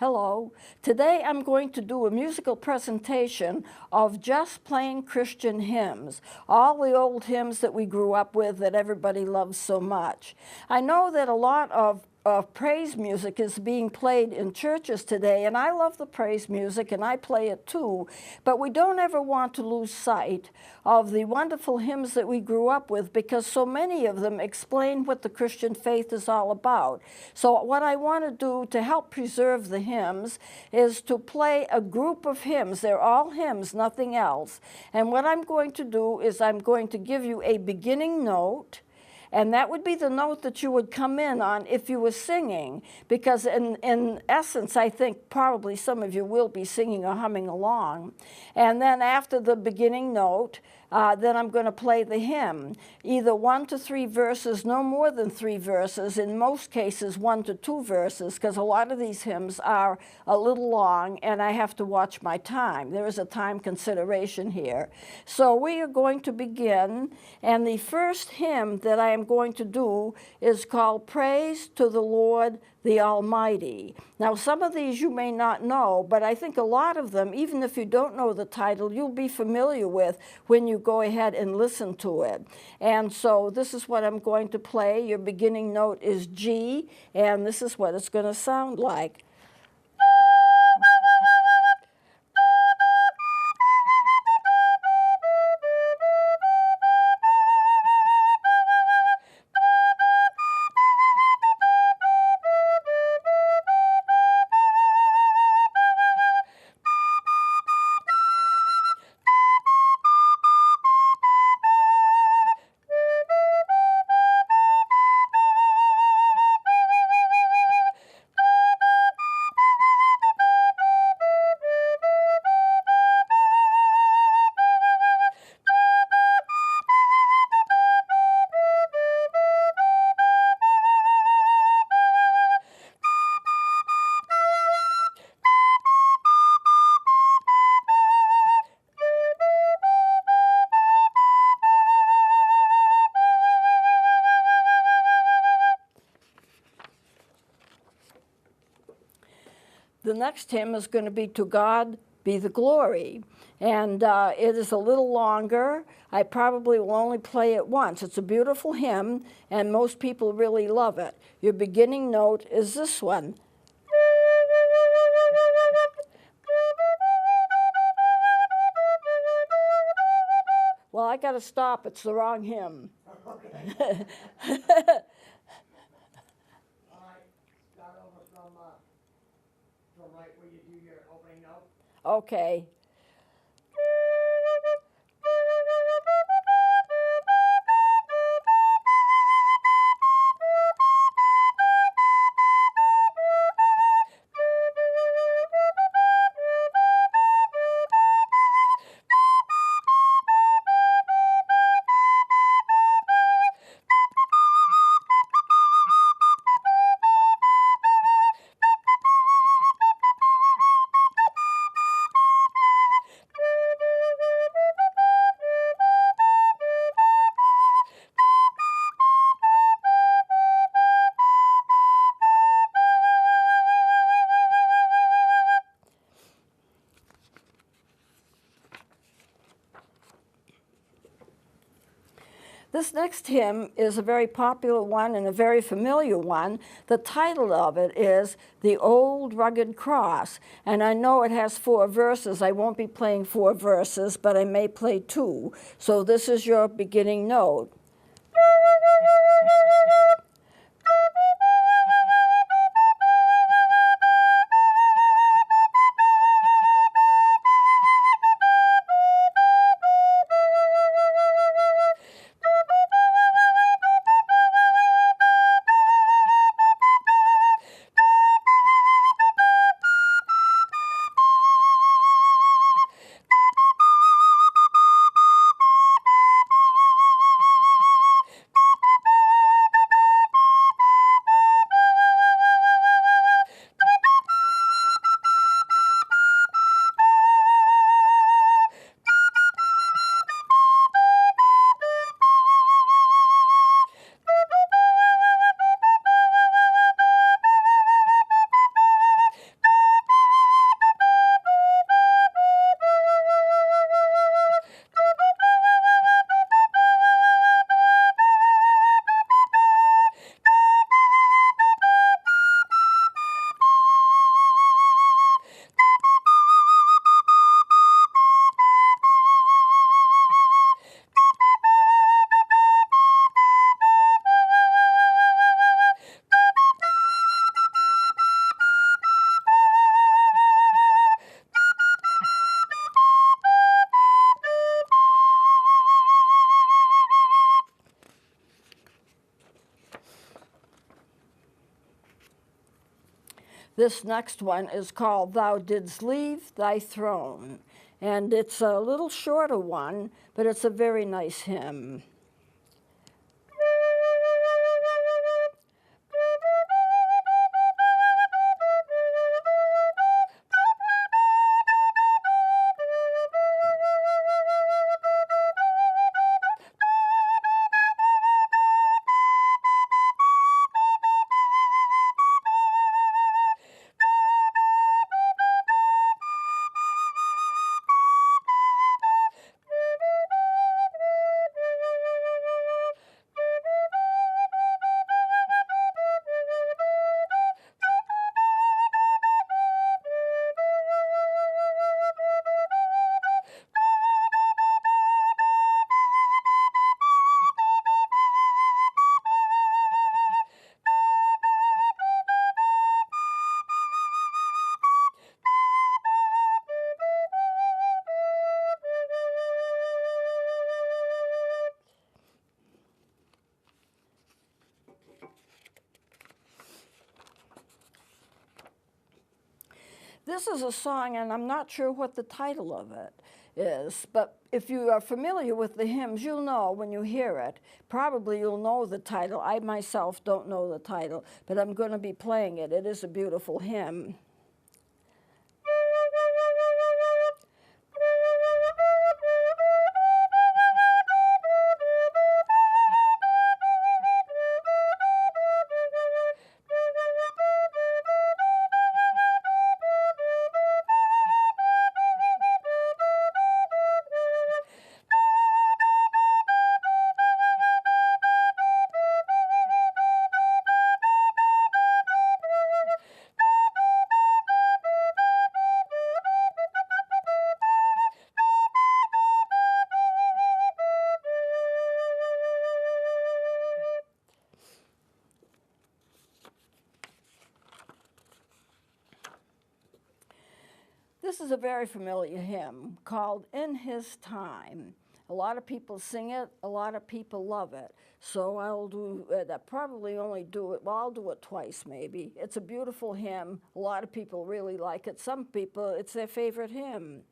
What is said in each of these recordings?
Hello. Today I'm going to do a musical presentation of just plain Christian hymns, all the old hymns that we grew up with that everybody loves so much. I know that a lot of praise music is being played in churches today, and I love the praise music and I play it too, but we don't ever want to lose sight of the wonderful hymns that we grew up with, because so many of them explain what the Christian faith is all about. So what I want to do to help preserve the hymns is to play a group of hymns. They're all hymns, nothing else. And what I'm going to do is I'm going to give you a beginning note, and that would be the note that you would come in on if you were singing, because in essence, I think probably some of you will be singing or humming along. And then after the beginning note, then I'm going to play the hymn, either 1 to 3 verses, no more than 3 verses, in most cases 1 to 2 verses, because a lot of these hymns are a little long and I have to watch my time. There is a time consideration here. So we are going to begin, and the first hymn that I am going to do is called Praise to the Lord the Almighty. Now, some of these you may not know, but I think a lot of them, even if you don't know the title, you'll be familiar with when you go ahead and listen to it. And so this is what I'm going to play. Your beginning note is G, and this is what it's going to sound like. The next hymn is going to be To God Be the Glory, and it is a little longer. I probably will only play it once. It's a beautiful hymn, and most people really love it. Your beginning note is this one. Well, I got to stop. It's the wrong hymn. Okay. Start over from right where you do your opening note. Okay. This next hymn is a very popular one and a very familiar one. The title of it is The Old Rugged Cross, and I know it has 4 verses. I won't be playing 4 verses, but I may play 2. So this is your beginning note. This next one is called Thou Didst Leave Thy Throne. And it's a little shorter one, but it's a very nice hymn. This is a song, and I'm not sure what the title of it is, but if you are familiar with the hymns, you'll know when you hear it. Probably you'll know the title. I myself don't know the title, but I'm going to be playing it. It is a beautiful hymn. This is a very familiar hymn called In His Time. A lot of people sing it, a lot of people love it. So I'll do, probably only do it, well, I'll do it twice maybe. It's a beautiful hymn. A lot of people really like it. Some people, it's their favorite hymn.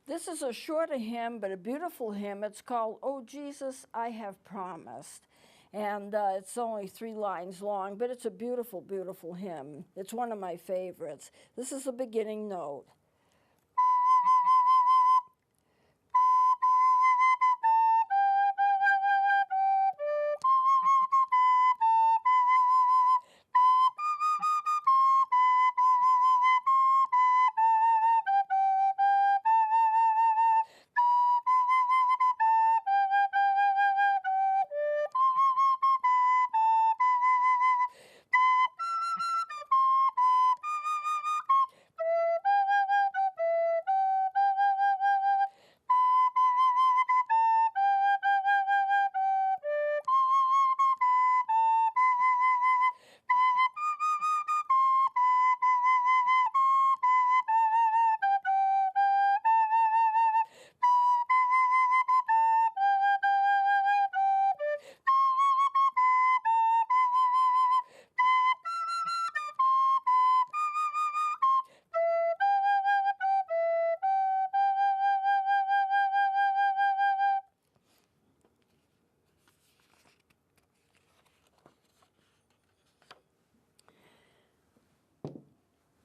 This is a shorter hymn, but a beautiful hymn. It's called, "Oh Jesus, I Have Promised." And it's only 3 lines long, but it's a beautiful, beautiful hymn. It's one of my favorites. This is the beginning note.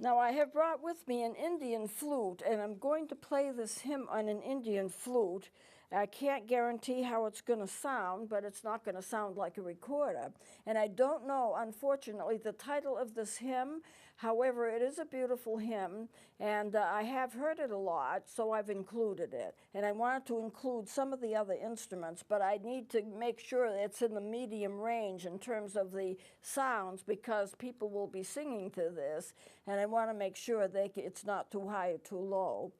Now I have brought with me an Indian flute, and I'm going to play this hymn on an Indian flute. I can't guarantee how it's going to sound, but it's not going to sound like a recorder. And I don't know, unfortunately, the title of this hymn. However, it is a beautiful hymn, and I have heard it a lot, so I've included it. And I wanted to include some of the other instruments, but I need to make sure that it's in the medium range in terms of the sounds, because people will be singing to this, and I want to make sure it's not too high or too low.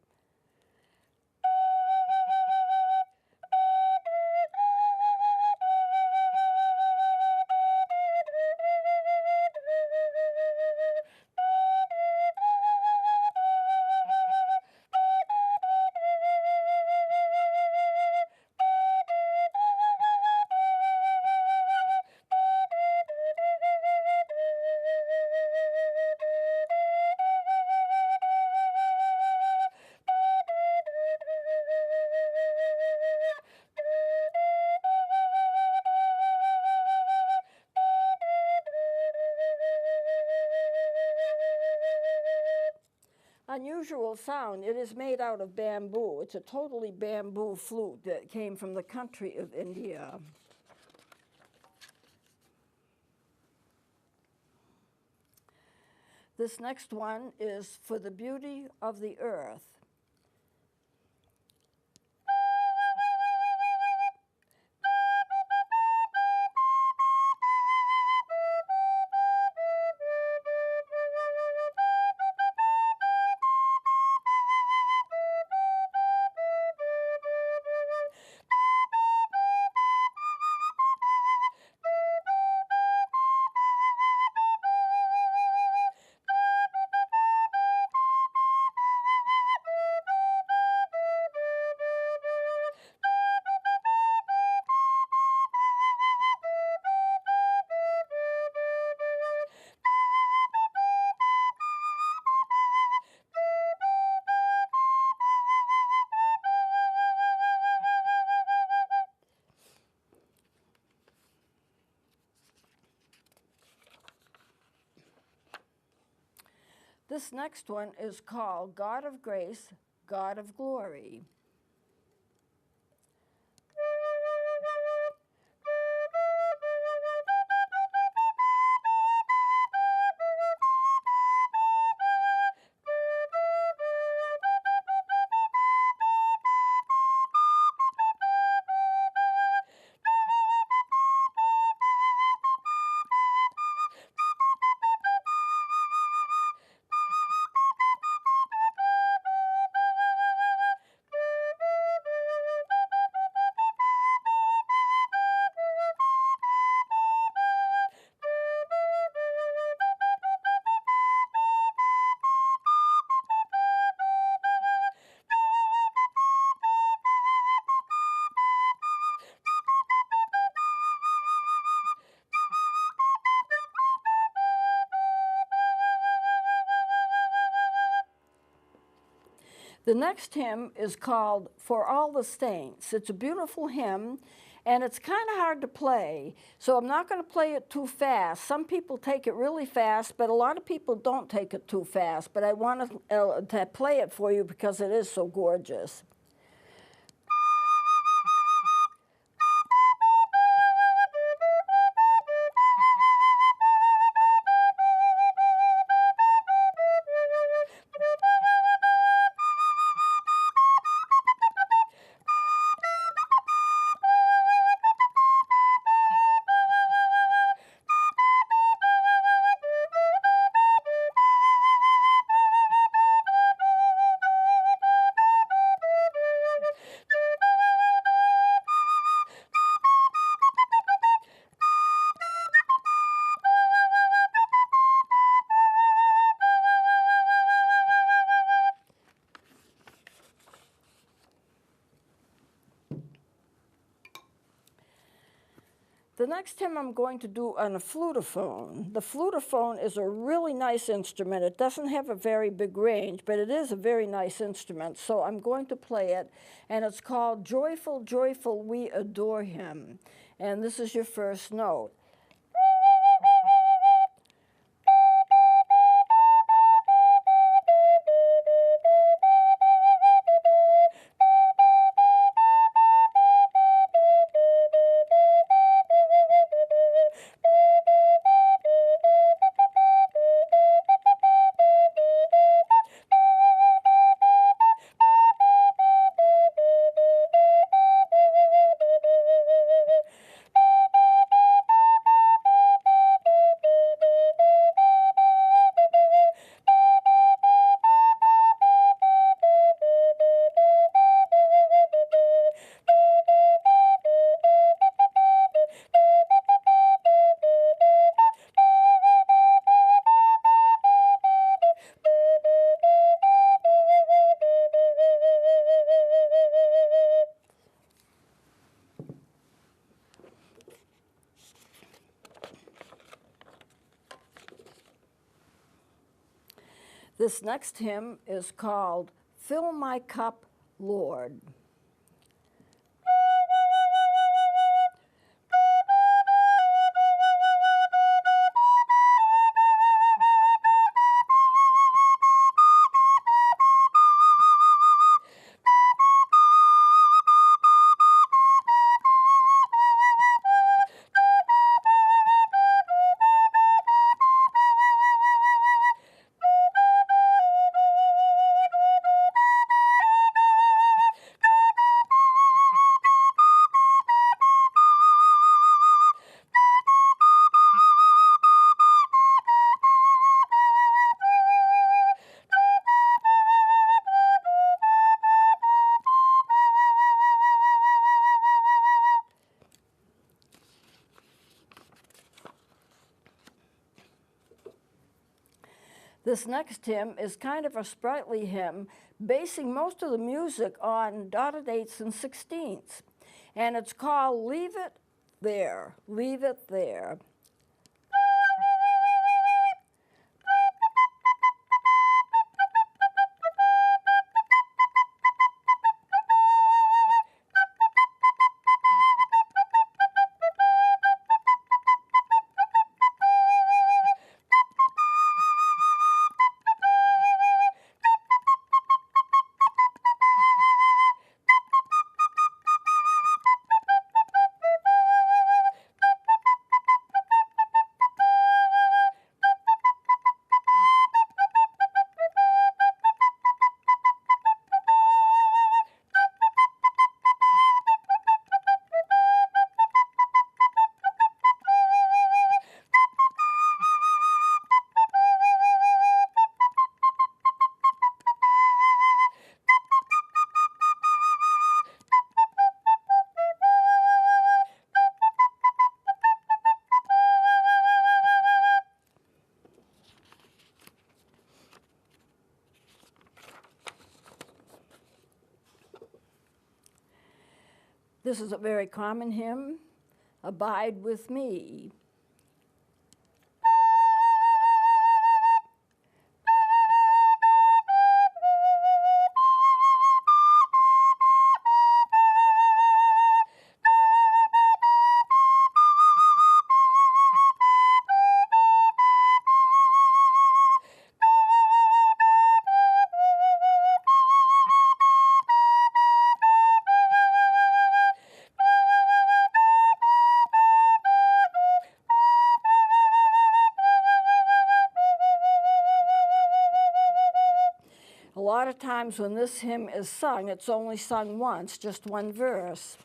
Unusual sound. It is made out of bamboo. It's a totally bamboo flute that came from the country of India. This next one is For the Beauty of the Earth. This next one is called God of Grace, God of Glory. The next hymn is called For All the Saints. It's a beautiful hymn, and it's kind of hard to play, so I'm not going to play it too fast. Some people take it really fast, but a lot of people don't take it too fast. But I want to play it for you because it is so gorgeous. The next hymn I'm going to do on a flutophone. The flutophone is a really nice instrument. It doesn't have a very big range, but it is a very nice instrument. So I'm going to play it, and it's called Joyful, Joyful, We Adore Him. And this is your first note. This next hymn is called Fill My Cup, Lord. This next hymn is kind of a sprightly hymn, basing most of the music on dotted eighths and sixteenths. And it's called Leave It There, Leave It There. This is a very common hymn, Abide With Me. A lot of times when this hymn is sung, it's only sung once, just one verse.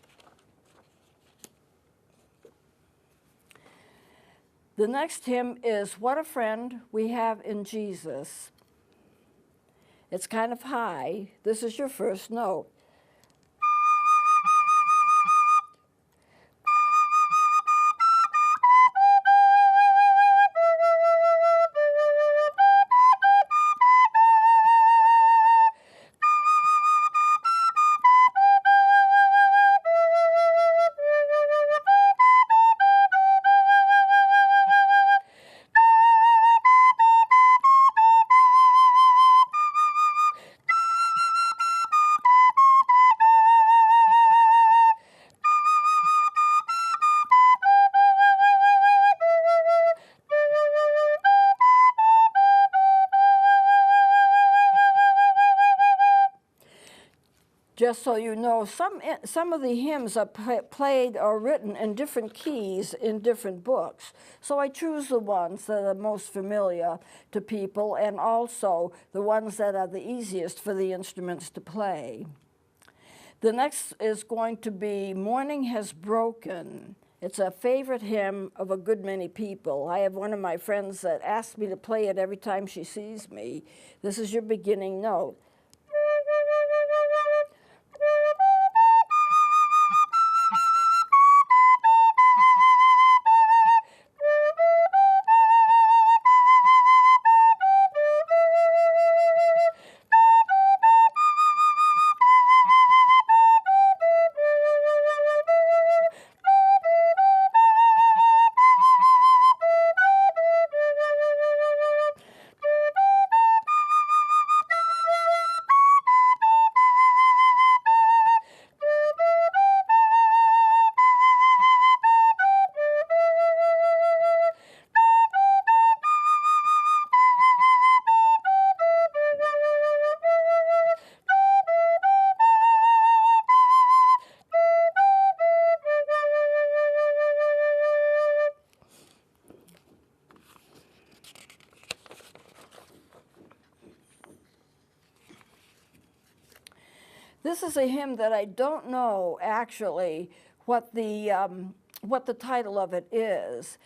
The next hymn is What a Friend We Have in Jesus. It's kind of high. This is your first note. Just so you know, some of the hymns are played or written in different keys in different books. So I choose the ones that are most familiar to people and also the ones that are the easiest for the instruments to play. The next is going to be Morning Has Broken. It's a favorite hymn of a good many people. I have one of my friends that asks me to play it every time she sees me. This is your beginning note. This is a hymn that I don't know actually what the title of it is.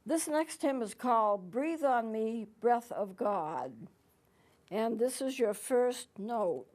This next hymn is called Breathe on Me, Breath of God. And this is your first note.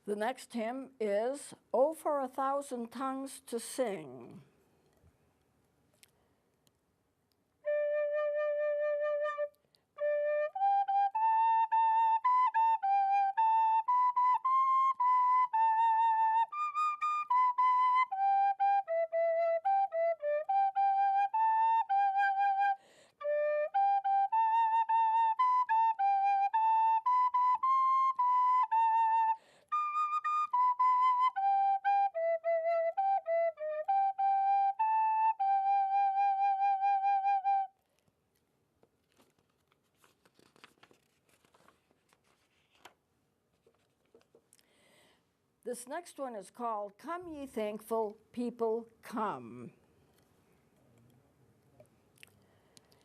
The next hymn is Oh, for a Thousand Tongues to Sing. This next one is called Come Ye Thankful People, Come.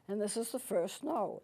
And this is the first note.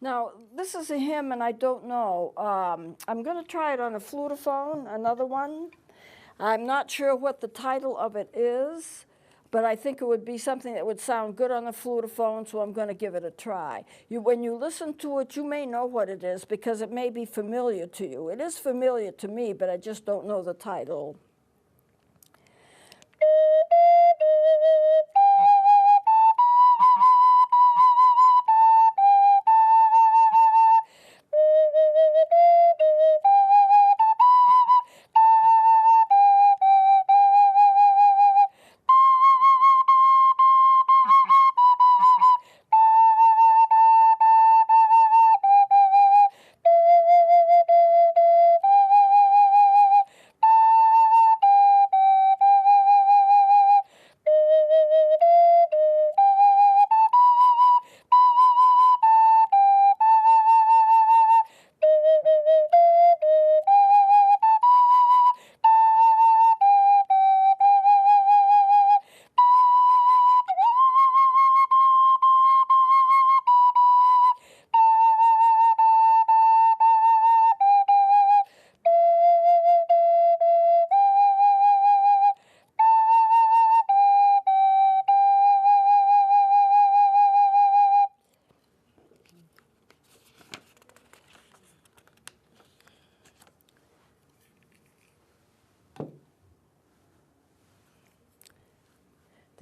Now, this is a hymn, and I don't know. I'm going to try it on a flutophone, another one. I'm not sure what the title of it is, but I think it would be something that would sound good on the flutophone, so I'm going to give it a try. When you listen to it, you may know what it is because it may be familiar to you. It is familiar to me, but I just don't know the title.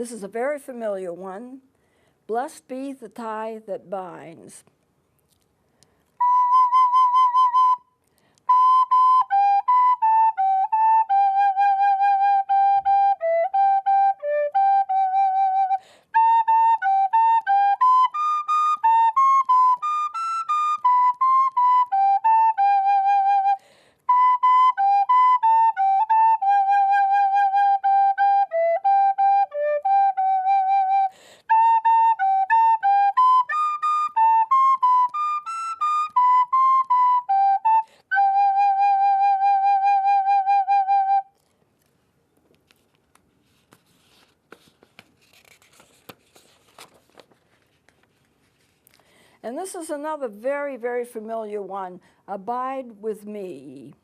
This is a very familiar one. Blessed be the tie that binds. And this is another very, very familiar one. Abide with me.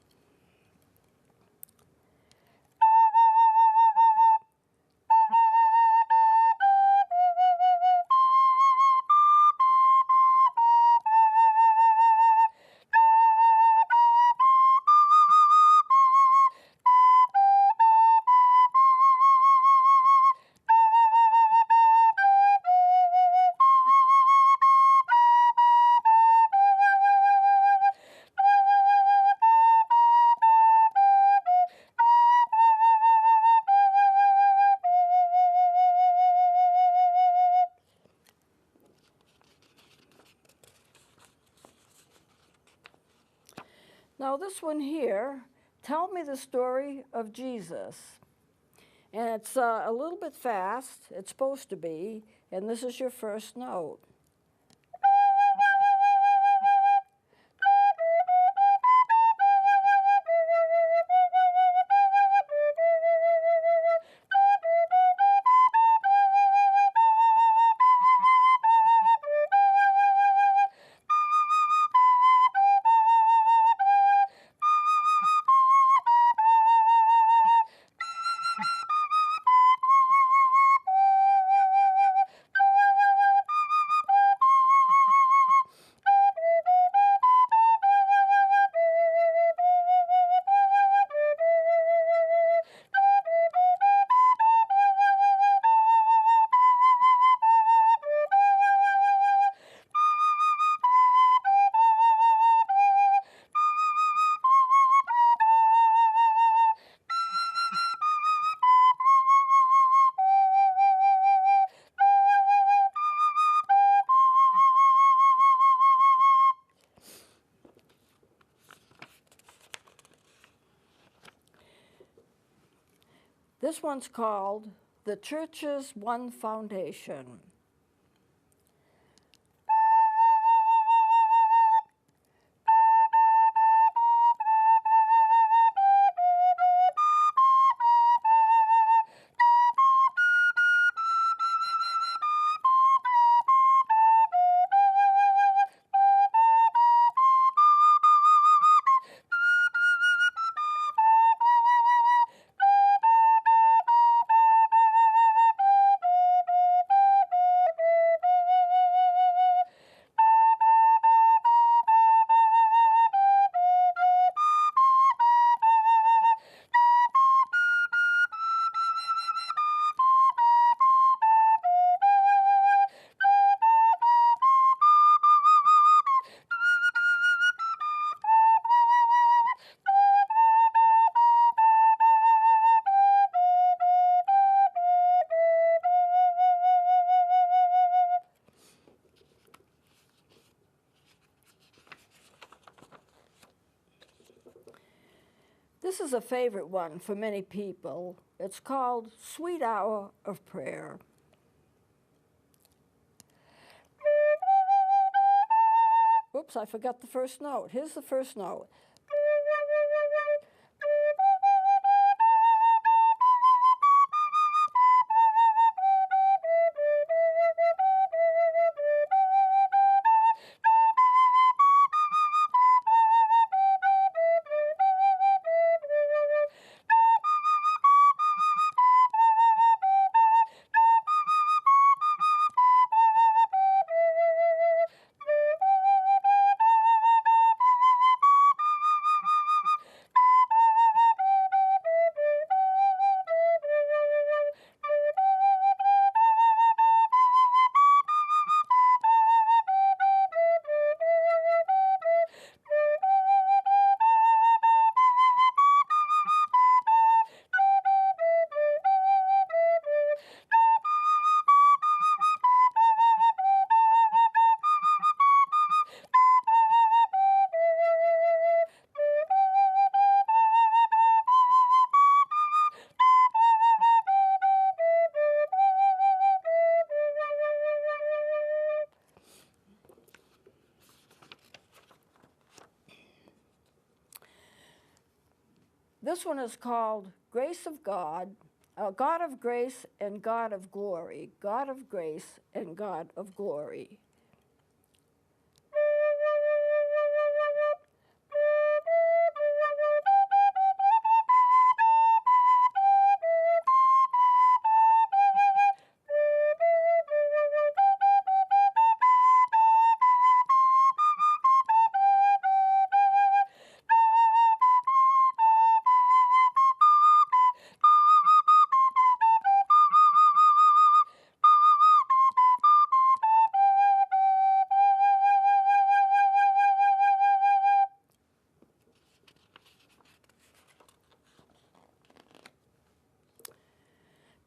Now this one here, tell me the story of Jesus. And it's a little bit fast, it's supposed to be, and this is your first note. This one's called The Church's One Foundation. This is a favorite one for many people. It's called Sweet Hour of Prayer. Oops, I forgot the first note. Here's the first note. This one is called Grace of God, God of Grace and God of Glory, God of Grace and God of Glory.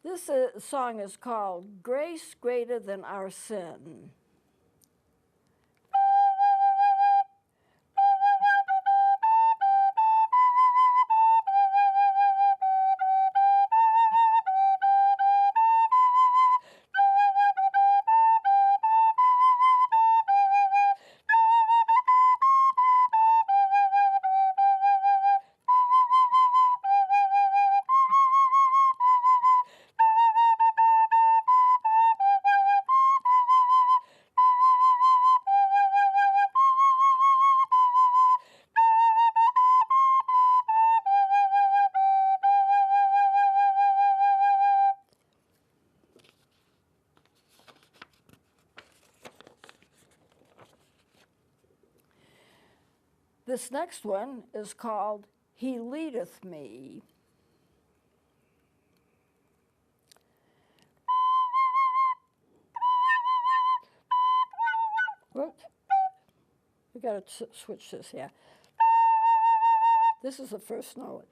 This song is called Grace Greater Than Our Sin. This next one is called He Leadeth Me. Whoops. We got to switch this here. This is the first note.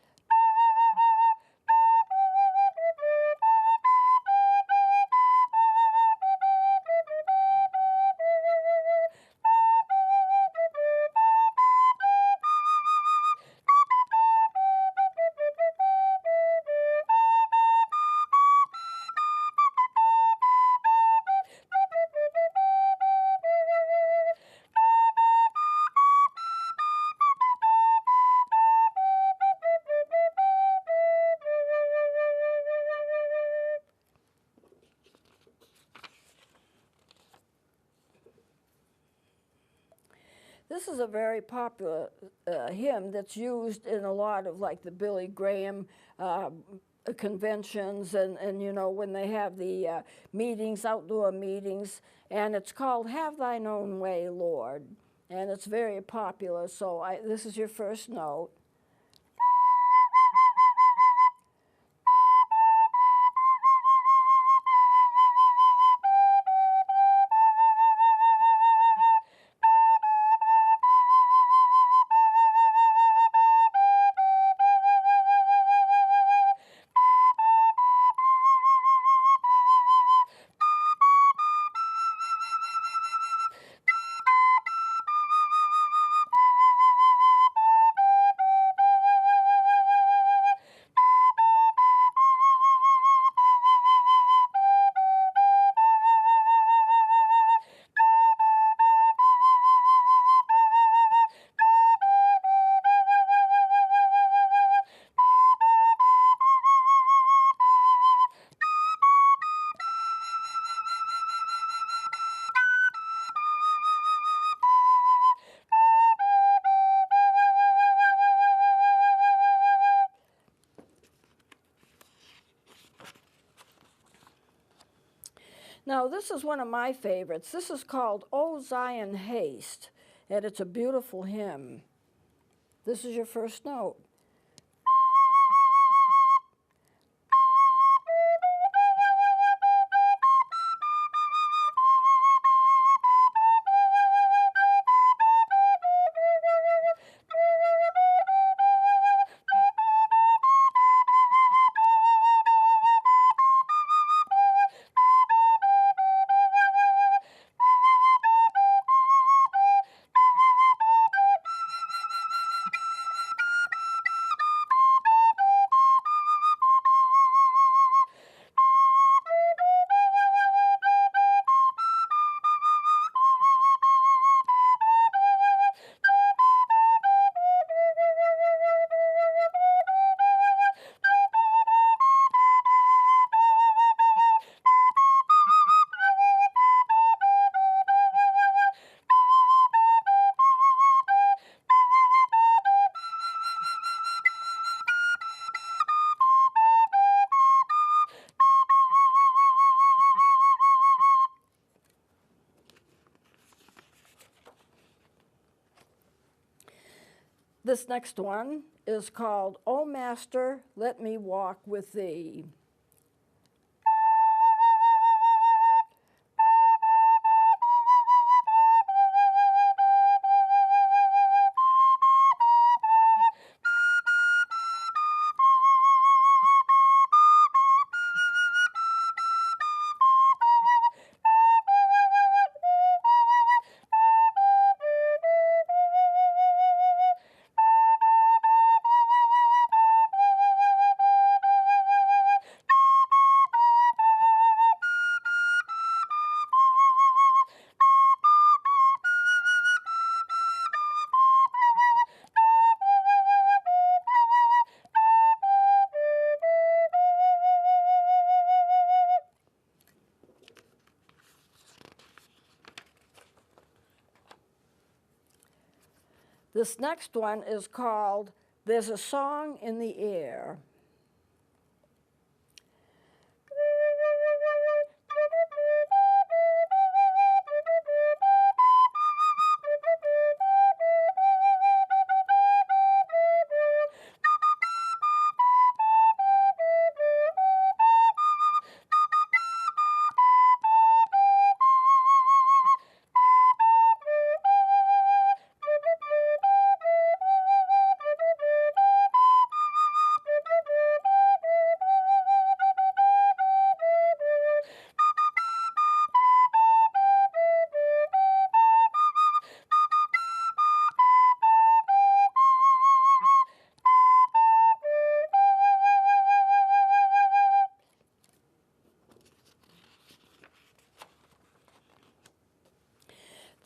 This is a very popular hymn that's used in a lot of like the Billy Graham conventions and you know when they have the meetings, outdoor meetings, and it's called Have Thine Own Way, Lord. And it's very popular, so this is your first note. Now, this is one of my favorites. This is called O Zion Haste, and it's a beautiful hymn. This is your first note. This next one is called, O Master, Let Me Walk with Thee. This next one is called, There's a Song in the Air.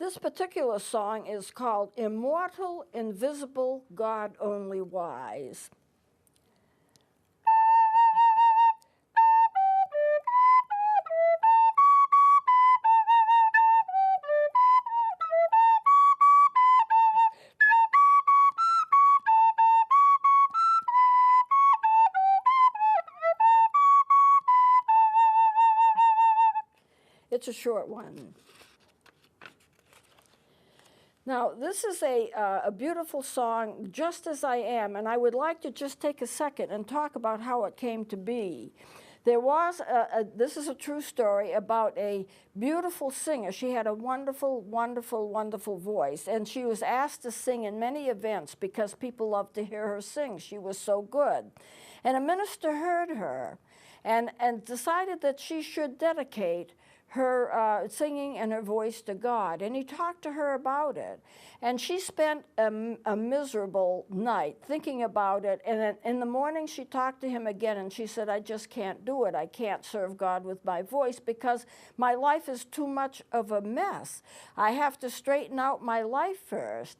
This particular song is called Immortal, Invisible, God Only Wise. It's a short one. Now, this is a beautiful song, Just As I Am, and I would like to just take a second and talk about how it came to be. There was, this is a true story about a beautiful singer. She had a wonderful, wonderful, wonderful voice, and she was asked to sing in many events because people loved to hear her sing. She was so good. And a minister heard her and decided that she should dedicate her singing and her voice to God. And he talked to her about it. And she spent a miserable night thinking about it. And then in the morning she talked to him again and she said, I just can't do it. I can't serve God with my voice because my life is too much of a mess. I have to straighten out my life first.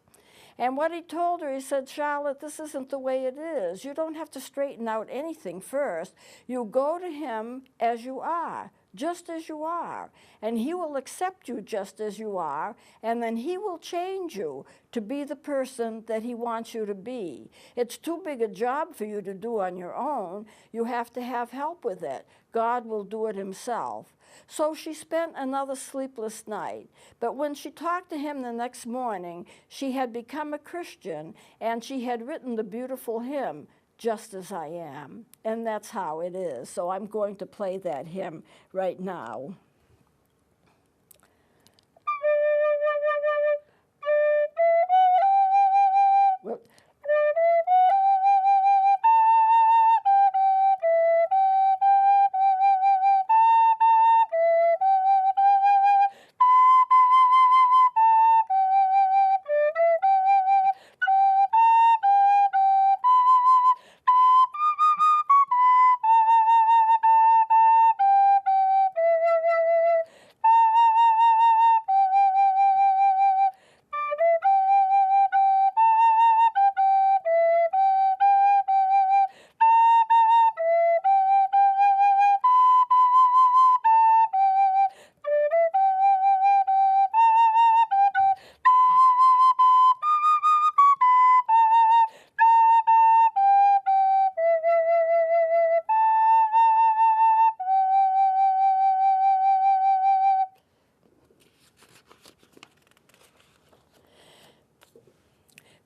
And what he told her, he said, Charlotte, this isn't the way it is. You don't have to straighten out anything first. You go to him as you are, just as you are, and he will accept you just as you are, and then he will change you to be the person that he wants you to be. It's too big a job for you to do on your own. You have to have help with it. God will do it himself. So she spent another sleepless night. But when she talked to him the next morning, she had become a Christian, and she had written the beautiful hymn, Just As I Am. And that's how it is. So I'm going to play that hymn right now. Well,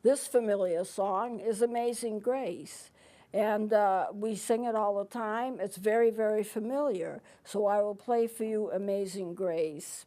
This familiar song is Amazing Grace. And we sing it all the time. It's very, very familiar. So I will play for you Amazing Grace.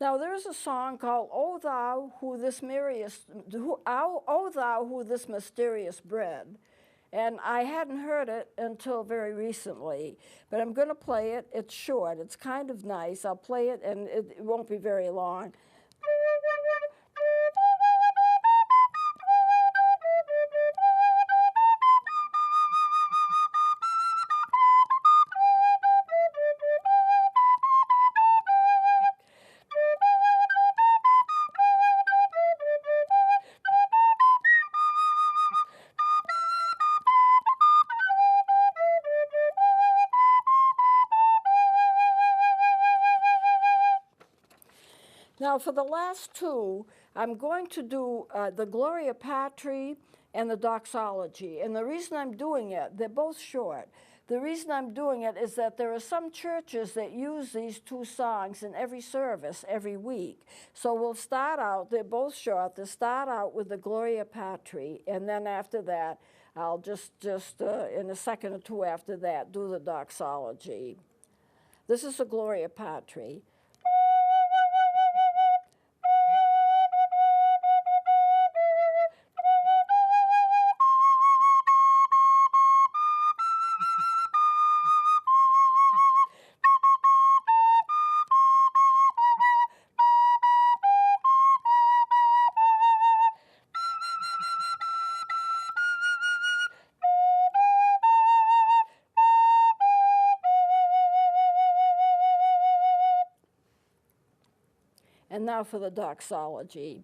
Now there's a song called "O Thou Who This Mysterious Bread," and I hadn't heard it until very recently. But I'm going to play it. It's short. It's kind of nice. I'll play it, and it won't be very long. Now, for the last two, I'm going to do the Gloria Patri and the Doxology. And the reason I'm doing it, they're both short. The reason I'm doing it is that there are some churches that use these two songs in every service every week. So we'll start out, they're both short, they'll start out with the Gloria Patri, and then after that, I'll just in a second or two after that, do the Doxology. This is the Gloria Patri. And now for the Doxology.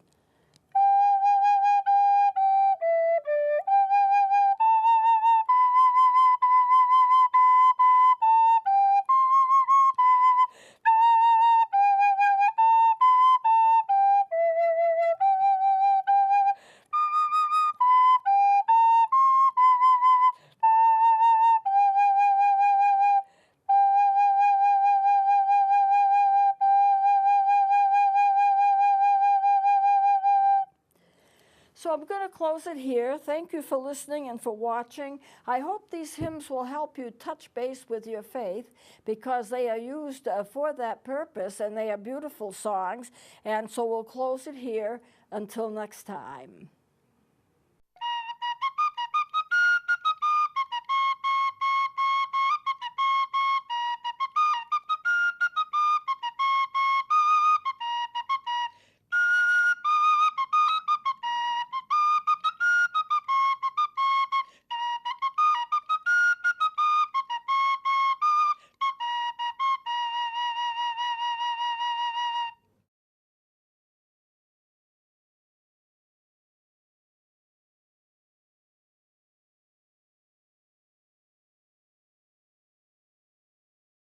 So I'm going to close it here. Thank you for listening and for watching. I hope these hymns will help you touch base with your faith because they are used for that purpose and they are beautiful songs. And so we'll close it here until next time.